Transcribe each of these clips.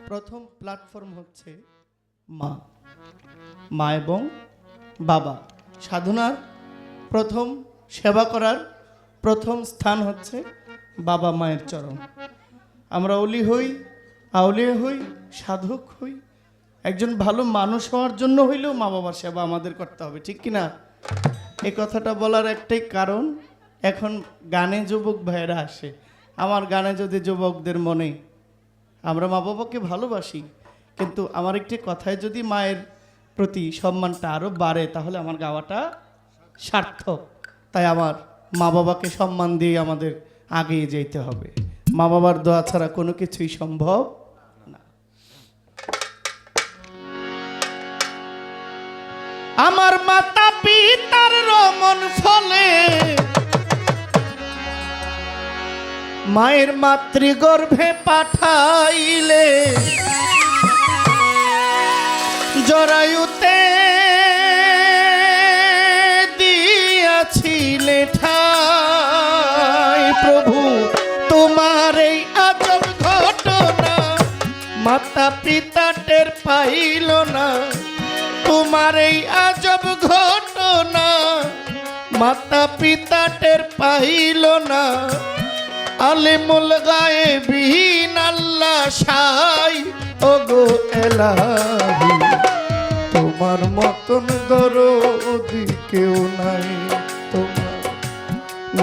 প্রথম প্ল্যাটফর্ম হচ্ছে মা, মা এবং বাবা। সাধনার প্রথম সেবা করার প্রথম স্থান হচ্ছে বাবা মায়ের চরণ। আমরা অলি হই, আউলিয়া হই, সাধক হই, একজন ভালো মানুষ হওয়ার জন্য হইলেও মা বাবার সেবা আমাদের করতে হবে, ঠিক কিনা? এই কথাটা বলার একটাই কারণ, এখন গানে যুবক ভাইয়েরা আসে। আমার গানে যদি যুবকদের মনে আমরা মা বাবাকে ভালোবাসি, কিন্তু আমার একটি কথায় যদি মায়ের প্রতি সম্মানটা আরও বাড়ে, তাহলে আমার গাওয়াটা সার্থক। তাই আমার মা বাবাকে সম্মান দিয়ে আমাদের আগিয়ে যেতে হবে। মা বাবার দোয়া ছাড়া কোনো কিছুই সম্ভব না। আমার মাতা পিতার রমণ ফলে মায়ের মাতৃগর্ভে পাঠাইলে, জরায়ুতে দিয়াছিলে ঠাই। প্রভু তোমার এই আজব ঘটনা মাতা পিতা টের পাইল না। তোমার এই আজব ঘটনা মাতা পিতা টের পাইল না। আলিমুল গায়েবিন আল্লাহ সাই ওগো এলাহি, তোমার মতন দরদি কেউ নাই। তোমার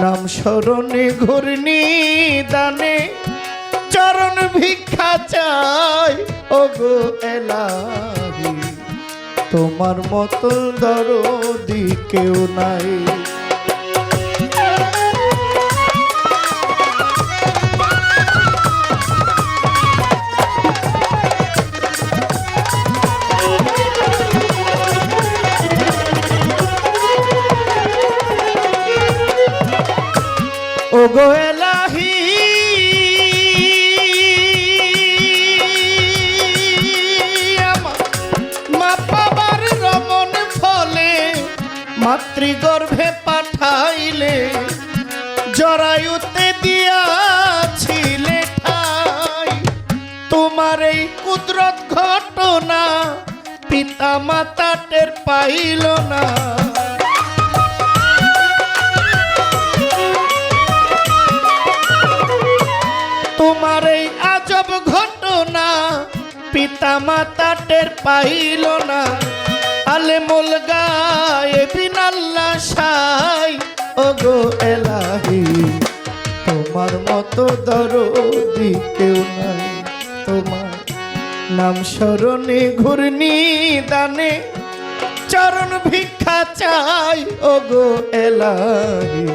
নাম স্মরণে ঘূর্ণি দানে চরণ ভিক্ষা চাই ওগো এলাহি, তোমার মতন দরদি কেউ নাই। ওগো এলাহি আমার মা বাবার রমণ ফলে মাতৃগর্ভে পাঠাইলে, জরায়ুতে দিয়াছিলে ঠাই। তোমার এই কুদরত ঘটনা পিতা মাতা টের পাইল না। তোমার এই আজব ঘটনা পিতা মাতা টের পাইল না। আলেমুল গায়েবিন আল্লাহ সাই ওগো এলাহি, তোমার মতো দরদি কেউ নাই। তোমার নাম স্মরণে ঘূর্ণি দানে চরণ ভিক্ষা চাই ওগো এলাহি,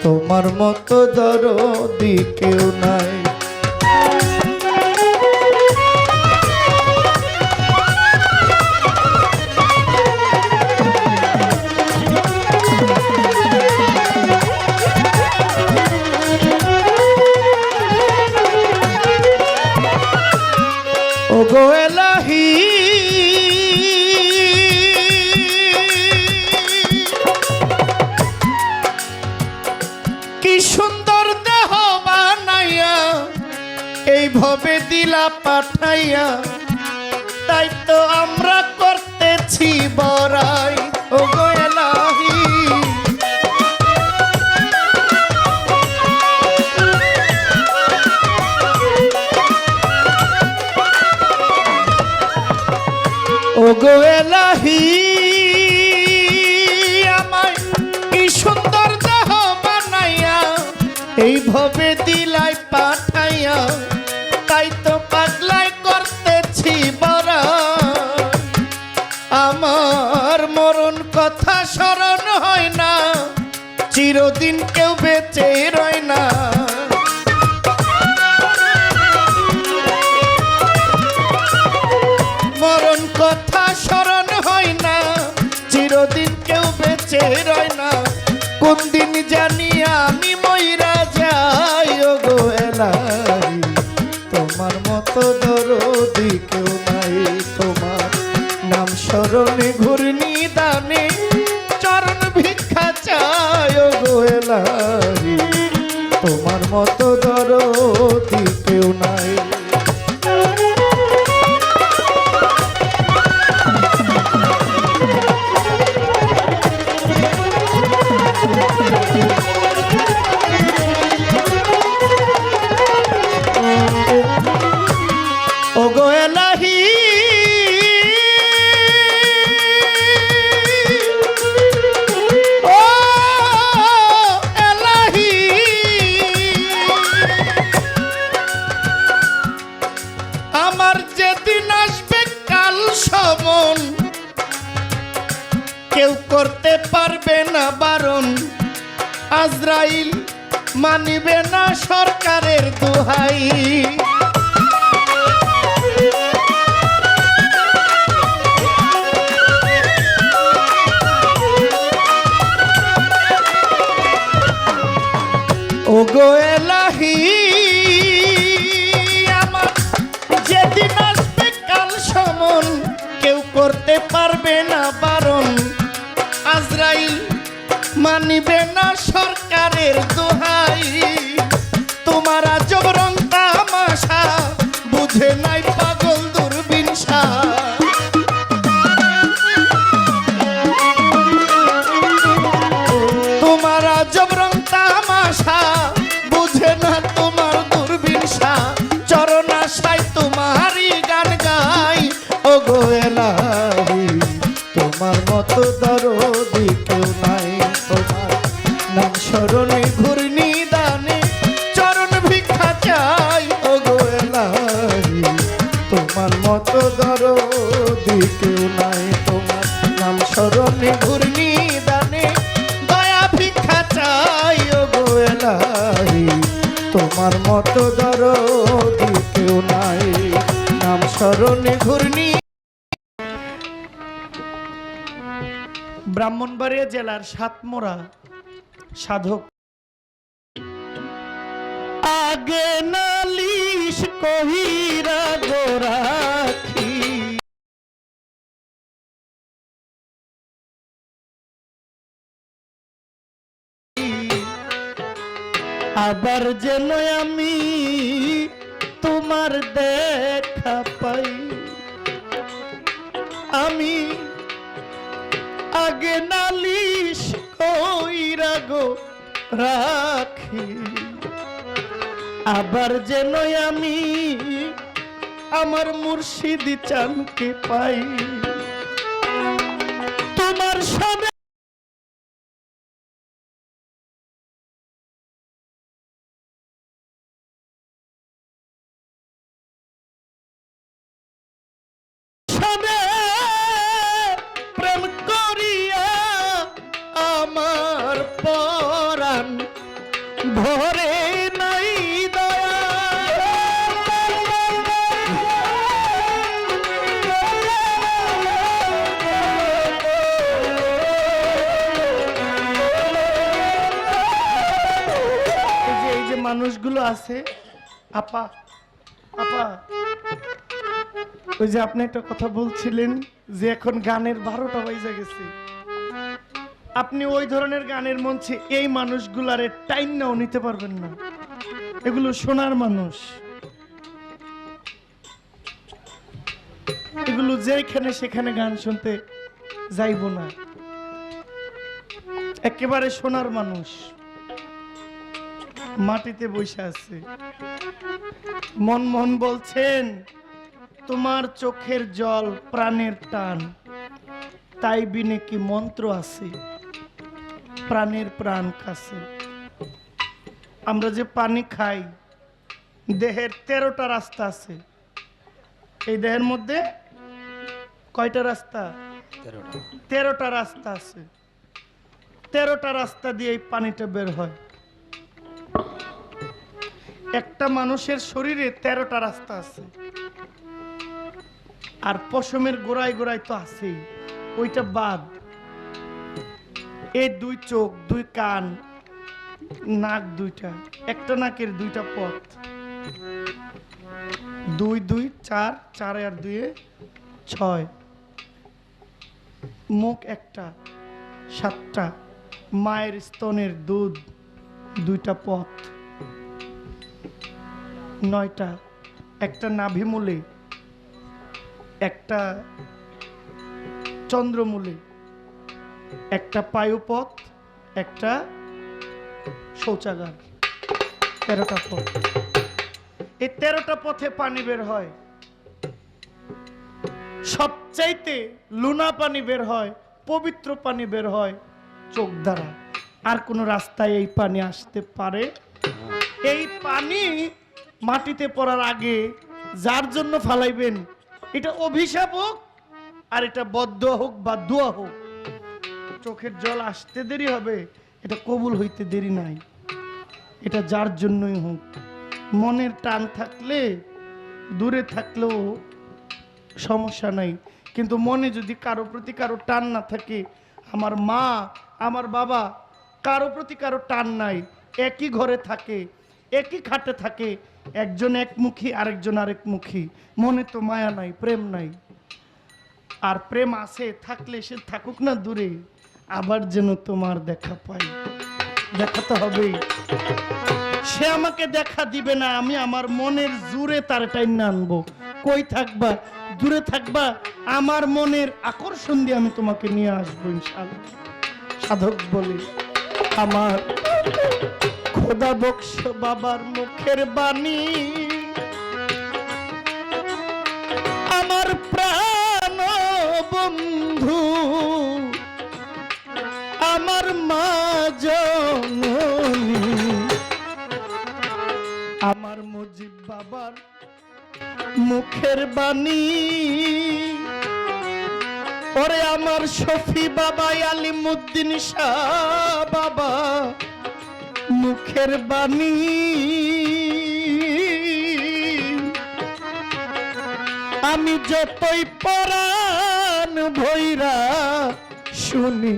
তোমার মতো দরদি কেউ নাই। ওগো এলাহি কি সুন্দর দেহ বানাইয়া এইভাবে দিলা পাঠাইয়া, তাই তো আমরা করতেছি বড়াই ওগো এলাহি। ওগো এলাহি আমায় কি সুন্দর দেহ বানাইয়া এইভাবে দিলাই পাঠাইয়া, তাই তো পাগলাই করতেছি বড়া। আমার মরণ কথা স্মরণ হয় না, চিরদিন কেউ বেঁচে রয় না। মরণ কথা স্মরণ হয় না, চিরদিন কেউ বেঁচে রয় না। কোন দিন জানি আমি মইরা যাই ওগো এলাহি, তোমার মতো দরদি কেউ নাই। তোমার নাম স্মরণে ঘূর্ণি দানে চরণ ভিক্ষা চাই ওগো এলাহি, তোমার মতো দরদি কেউ নাই। আমার যেদিন আসবে কাল সমন, কেউ করতে পারবে না বারণ। আজরাইল মানিবে না সরকারের দোহাই। ওগো এলাহি আমার যেদিন আসবে কাল সমন, কেউ করতে পারবে না বারণ। আজরাইল মানিবে না সরকারের দোহাই। তোমার আজব রং তামাশা বুঝে নাই পাগল দূরবীনসা। তোমার আজব রং তামাশা বুঝে না তোমার দূরবীনসা। চরণাশায় তোমারই গান গাই। ওগো এলাহি তোমার মতো দরদি কেউ নাই। তোমার নাম স্মরণে ঘূর্ণি দানে চরণ ভিক্ষা চাই। ওগো এলাহি তোমার মতো দরদি কেউ নাই। তোমার নাম স্মরণে ঘূর্ণি দানে দয়া ভিক্ষা চাই। ওগো এলাহি তোমার মতো দরদি কেউ নাই। নাম স্মরণে ঘূর্ণি। ব্রাহ্মণবাড়িয়া জেলার সাতমোড়া সাধক। আগে নালিশ কহিরা গোরাখি, আবার যেন আমি তোমার দেখা পাই। আমি আগে নালিশ কইরা গো রাখি, আবার যেন আমি আমার মুর্শিদি চানকে পাই। তোমার সবে প্রেম করিয়া আমার পরাণ ভরে নাই দয়া। এই যে মানুষগুলো আছে, আপা আপা, ওই যে আপনি একটা কথা বলছিলেন যে এখন গানের 12টা বাজে গেছে। আপনি ওই ধরনের গানের মঞ্চে এই মানুষগুলারে টাইম নাও নিতে পারবেন না। এগুলো শোনার মানুষ, এগুলো যেখানে সেখানে গান শুনতে যাইব না। একেবারে শোনার মানুষ মাটিতে বসে আছে। মন মন বলছেন তোমার চোখের জল প্রাণের টান, তাই বিনে কি মন্ত্র আছে প্রাণের প্রাণ কাছে। আমরা যে পানি খাই, দেহের 13টা রাস্তা আছে। এই দেহের মধ্যে কয়টা রাস্তা? 13টা রাস্তা আছে। 13টা রাস্তা দিয়ে এই পানিটা বের হয়। একটা মানুষের শরীরে 13টা রাস্তা আছে, আর পশমের গোড়ায় গোড়ায় তো আছেই, ওইটা বাদ। এই 2 চোখ, 2 কান, নাক 2টা, একটা নাকের 2টা পথ, 2 2 4, 4 আর 2 6, মুখ একটা, 7টা, মায়ের স্তনের দুধ 2টা পথ, 9টা, একটা নাভিমূলে, একটা চন্দ্রমূলে, একটা পায়ুপথ, একটা শৌচাগার। 13টা পথ। এই 13টা পথে পানি বের হয়। সবচাইতে লুনা পানি বের হয়, পবিত্র পানি বের হয় চোখ দ্বারা। আর কোন রাস্তায় এই পানি আসতে পারে? এই পানি মাটিতে পড়ার আগে যার জন্য ফালাইবেন, এটা অভিশাপ হোক আর এটা বদ্ধ হোক বা দোয়া হোক, চোখের জল আসতে দেরি হবে, এটা কবুল হইতে দেরি নাই। এটা যার জন্যই হোক, মনের টান থাকলে দূরে থাকলেও সমস্যা নাই, কিন্তু মনে যদি কারো প্রতি কারো টান না থাকে, আমার মা আমার বাবা কারো প্রতি কারো টান নাই, একই ঘরে থাকে, একই খাটে থাকে, একজন একমুখী আরেকজন আরেকমুখী, মনে তো মায়া নাই, প্রেম নাই। আর প্রেম আছে, থাকলে সে থাকুক না দূরে, আবার যেন তোমার দেখা পাই, দেখা তো হবেই। সে আমাকে দেখা দিবে না, আমি আমার মনের জোরে তার টাইনা আনবো। কই থাকবা, দূরে থাকবা, আমার মনের আকর্ষণ দিয়ে আমি তোমাকে নিয়ে আসবো ইনশাআল্লাহ। সাধক বলে আমার খোদা বক্স বাবার মুখের বাণী, আমার প্রাণ বন্ধু, আমার মা জননী, আমার মুজিব বাবার মুখের বাণী, ওরে আমার শফি বাবা আলিমুদ্দিন শাহ বাবা মুখের বাণী, আমি যতই পরাণ ভৈরা শুনি,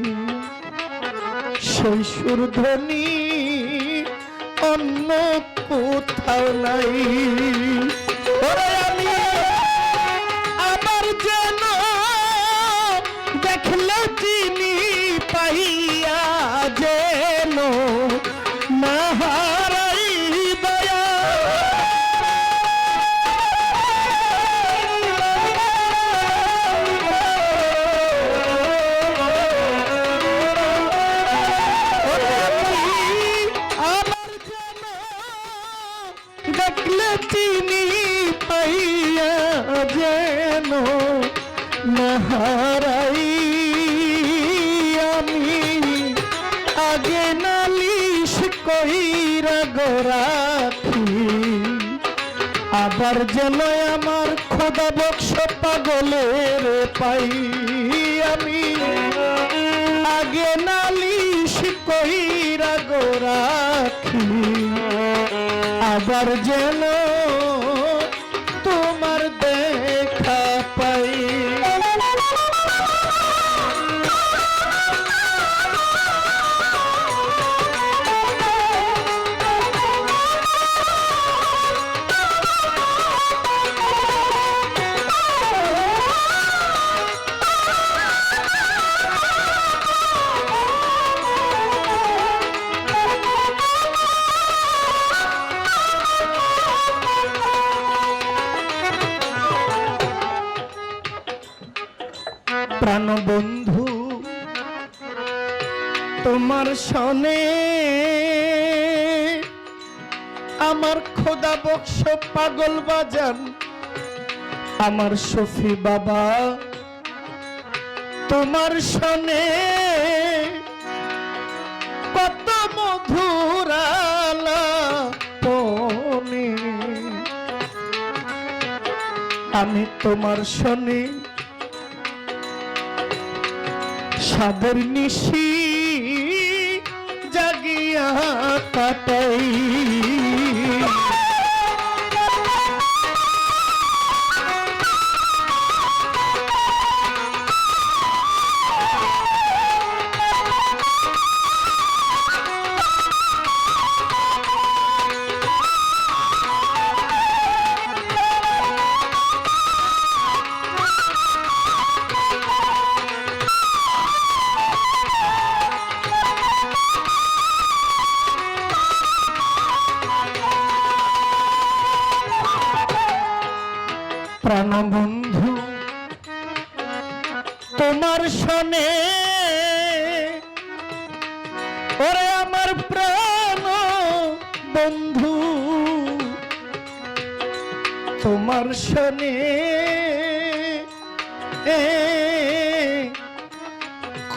সেই সুরধ্বনি অন্য কোথাও নাই। ওরে আমি আমার যেন দেখলে চিনি পাইয়া যেন না হারাই দয়া, দেখলে চিনি পাইয়া যেন নাহারাই, আমি আগে নালিশ কইরা গোরাখি, আবার যেন আমার খোদা বক্স পাগলের পাই, আমি আগে নালিশ কইরা গোরাখি, আবার যেন তোমার দেখা পাই। প্রাণবন্ধু তোমার সনে আমার খোদা বক্স পাগল বাজান, আমার শফি বাবা তোমার সনে কত মধুর আলাপনে, আমি তোমার সনে সাদের নিশি জাগিয়া কাটাই, প্রাণবন্ধু তোমার সনে, ওরে আমার প্রাণ বন্ধু তোমার সনে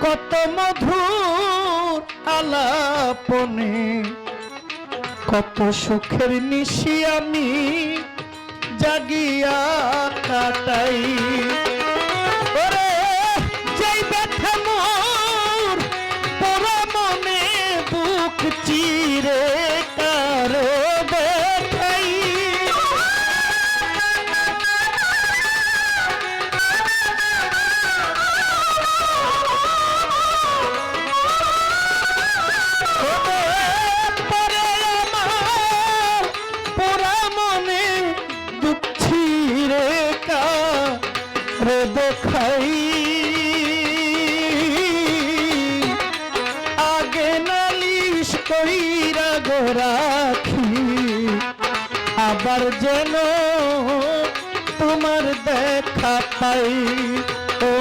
কত মধুর আলাপনে, কত সুখের নিশি আমি জাগিয়া কাটাই। ওরে যেই ব্যথা মোর পোড়া মনে বুক চিরে কারো দেখাই। দেখাই আগে নালিশ কইরা গো রাখি, আবার যেন তোমার দেখা পাই। ও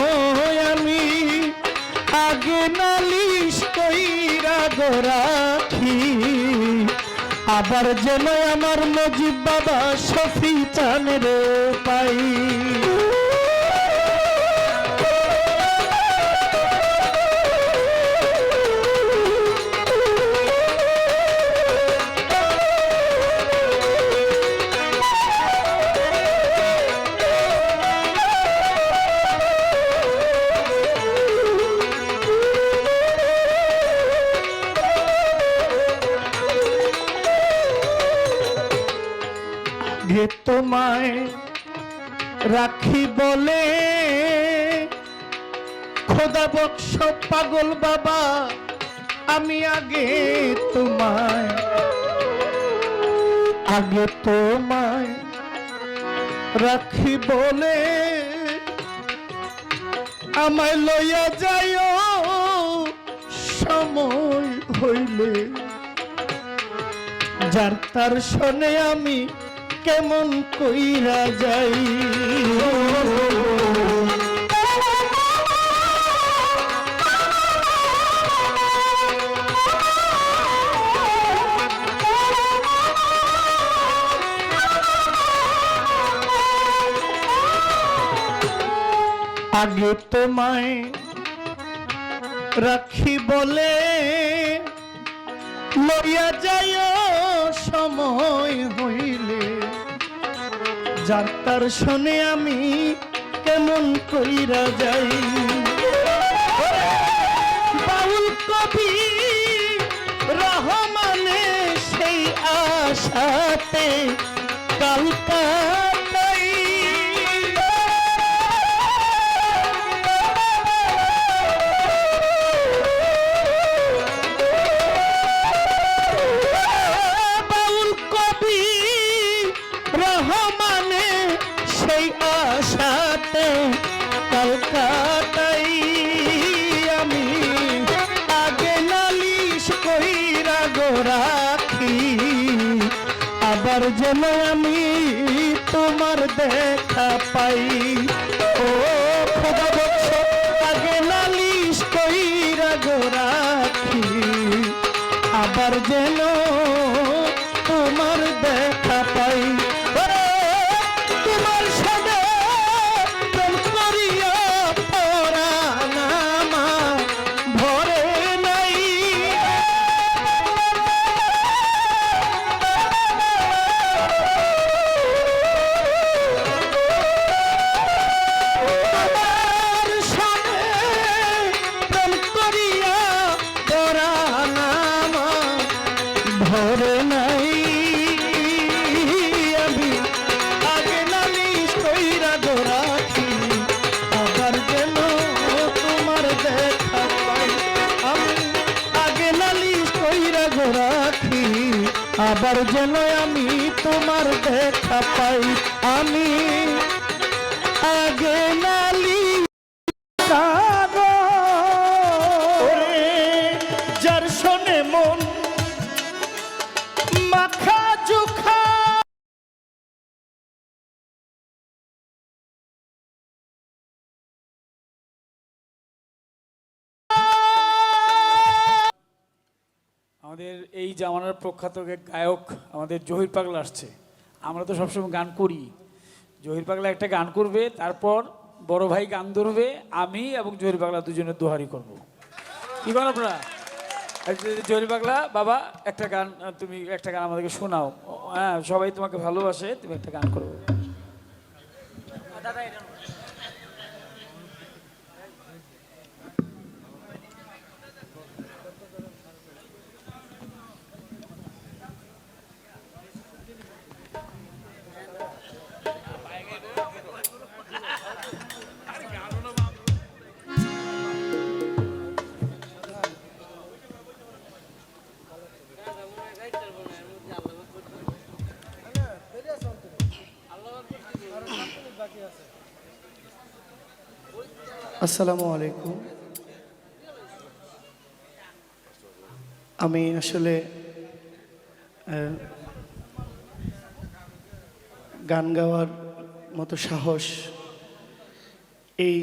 আমি আগে নালিশ কইরা গো রাখি, আবার যেন আমার মজিব বাবা শফি চান রে পাই। আগে তোমায় রাখি বলে খোদা বক্স পাগল বাবা, আমি আগে তোমায় রাখি বলে আমায় লইয়া যাইও সময় হইলে, যার তার শোনে আমি কেমন কইরা যাই। আগে তোমায় রাখি বলে লইয়া যাইও সময় হইলে, যার তার শোনে আমি কেমন কইরা যাই। বাউল কবি রহমানে সেই আশাতে কালকাতাই, বাউল কবি রহমানে সেই আশাতে কলকাতাই, আমি আগে নালিশ কইরা গো রাখি, আবার যেন আমি তোমার দেখা পাই। ও খোদা বৎস আগে নালিশ কইরা গো রাখি, আবার যেন তোমার দেখা পাই। তোমার সাথে প্রেম করিয়া পরাণ আমার ভরে নাই, তোমার সাথে প্রেম করিয়া পরাণ আমার ভরে নাই। আমি আগে নালিশ কইরা গো রাখি, আবার যেন তোমার দেখা পাই। আমি আগে নালিশ কইরা গো রাখি, আবার যেন আমি তোমার দেখা পাই। আমি আগে নালিশ যার শোনে মন মাখা জুখা। আমাদের এই জামানার প্রখ্যাত গায়ক আমাদের জহির পাগলা আসছে। আমরা তো সবসময় গান করি, জহির পাগলা একটা গান করবে, তারপর বড় ভাই গান ধরবে, আমি এবং জহির পাগলা দুজনের দোহারি করব। কি বল আপনারা? জহির পাগলা বাবা একটা গান, তুমি একটা গান আমাদেরকে শোনাও। হ্যাঁ, সবাই তোমাকে ভালোবাসে, তুমি একটা গান করবো। আসসালামু আলাইকুম। আমি আসলে গান গাওয়ার মতো সাহস এই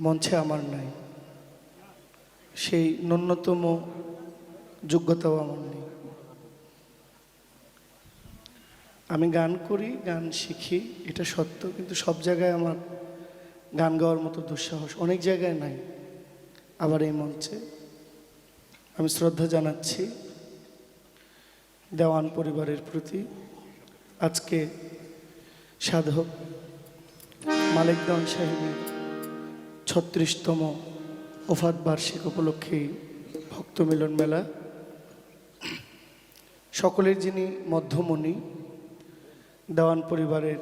মঞ্চে আমার নাই, সেই ন্যূনতম যোগ্যতাও আমার নেই। আমি গান করি, গান শিখি, এটা সত্য, কিন্তু সব জায়গায় আমার গান গাওয়ার মতো দুঃসাহস অনেক জায়গায় নাই। আবার এই মঞ্চে আমি শ্রদ্ধা জানাচ্ছি দেওয়ান পরিবারের প্রতি। আজকে সাধক মালিক দেওয়ান সাহেবের ৩৬তম ওফাত বার্ষিক উপলক্ষে ভক্ত মিলন মেলা, সকলের যিনি মধ্যমণি, দেওয়ান পরিবারের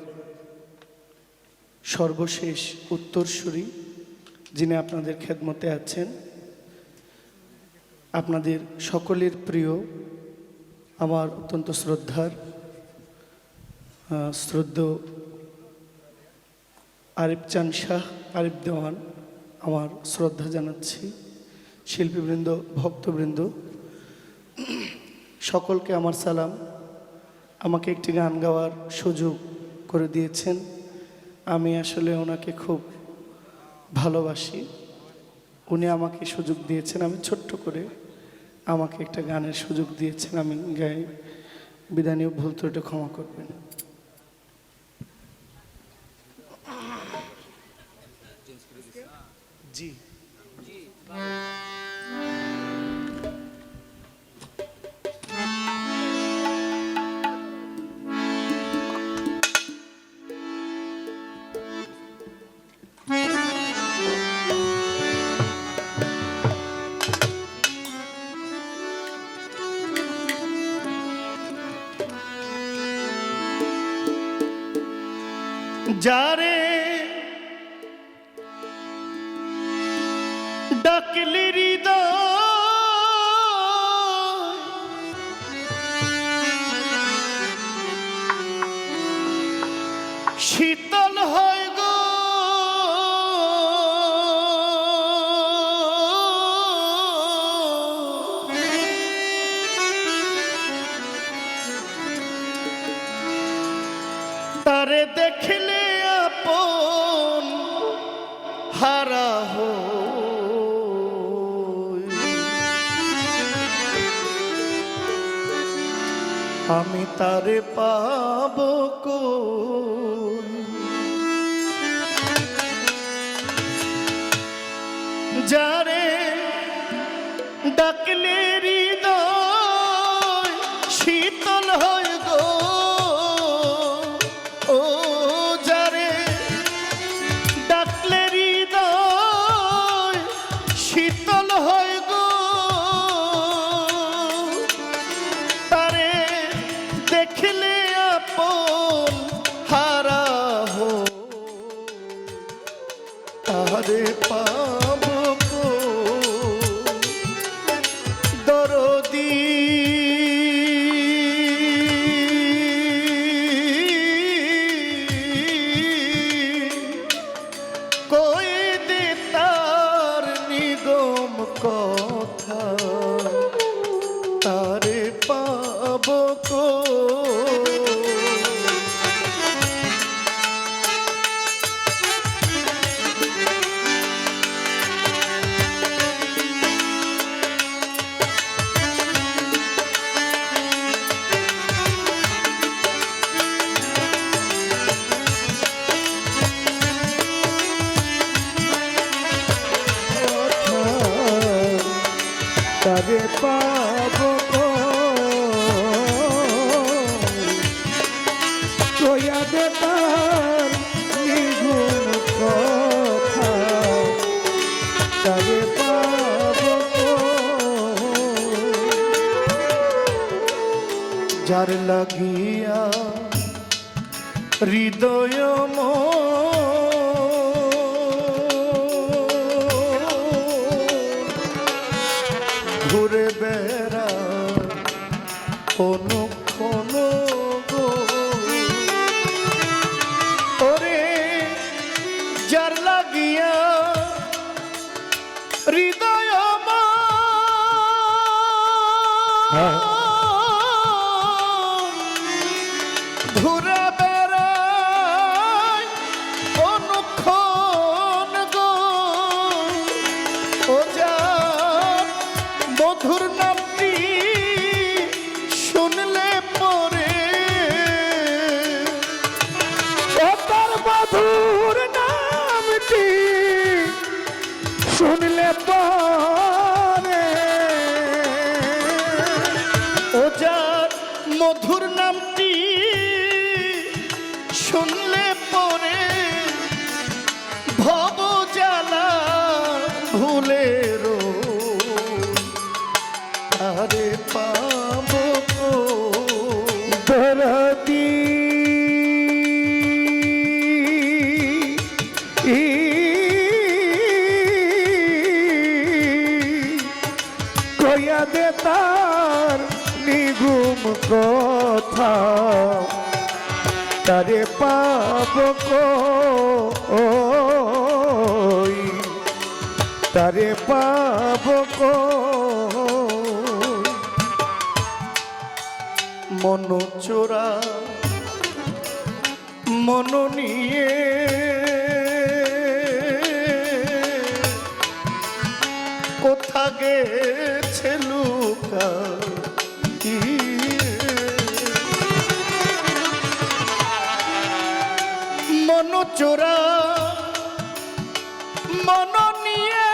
সর্বশেষ উত্তরসূরি, যিনি আপনাদের খেদমতে আছেন, আপনাদের সকলের প্রিয়, আমার অত্যন্ত শ্রদ্ধার শ্রদ্ধেয় আরিফ চান শাহ, আরিফ দেওয়ান, আমার শ্রদ্ধা জানাচ্ছি। শিল্পীবৃন্দ, ভক্তবৃন্দ, সকলকে আমার সালাম। আমাকে একটি গান গাওয়ার সুযোগ করে দিয়েছেন, আমি আসলে ওনাকে খুব ভালোবাসি। উনি আমাকে সুযোগ দিয়েছেন, আমি ছোট্ট করে আমাকে একটা গানের সুযোগ দিয়েছেন, আমি গাই। বিদায় নিয়ে ভুল ত্রুটি ক্ষমা করবেন। জি যারে ডাকলি হৃদয় শীতল হয় গো, তারে দেখলে আপন হারা হই, আমি তারে পাব কই। যারে ডাকলে হৃদয় শীতল হয় গো, ও যারে ডাকলে হৃদয় শীতল হয় গো, তারে দেখলে আপন হারা হো, তারে পাব দরদি কই দে তার নিগম কথা, তারে পাব যার লাগিয়া হৃদয় ঘুরে বেড়া অনুক্ষণ গো ওরে যার লাগিয়া হৃদয় ঘুরে বেড়ায় অনুক্ষণ গো ও যার মধুর নামটি শুনলে পরে ও তার মধুর নামটি শুনলে পরে ও যার মধুর নামটি শুনলে পরে ভব জ্বালা ভুলের আরে পাব দরদি কয়া দে তার নিগুম কথা তারে পাব কই তারে পাব কই মন চোরা মন নিয়ে কোথা গেছে লুকা মন চোরা মন নিয়ে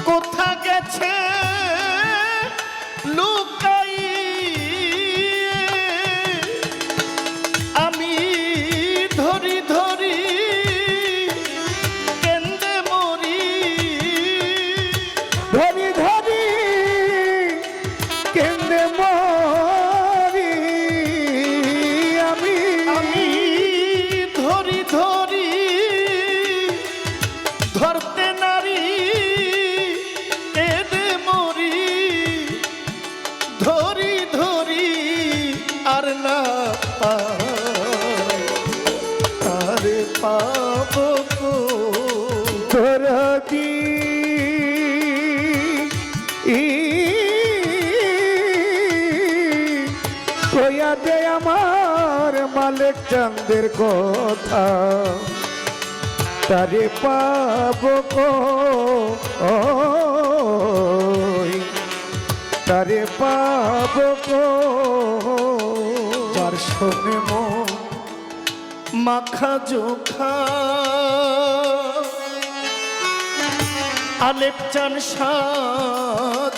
কোথা গেছে লুকাই আমি ধরি ধরি কেন্দে মরি ধরি ধরি কেন্দে মরি আমি আমি ধরি ধরি ধরতে নারী কেঁদে মরি ধরি ধরি আর না আরে পাব তোরা কি কয়া দে আমার মালিক চাঁদের কথা তারে পাব কই তারে পাব যার শোনে মন মাখা জোখা আলেপ চান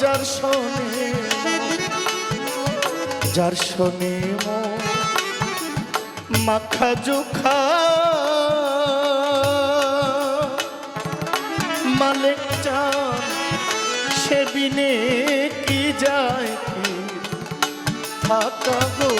যার শোনে যার শোনে মন মাখা জোখা মালিক চান সে বিনে কি যায় কি থাকা গো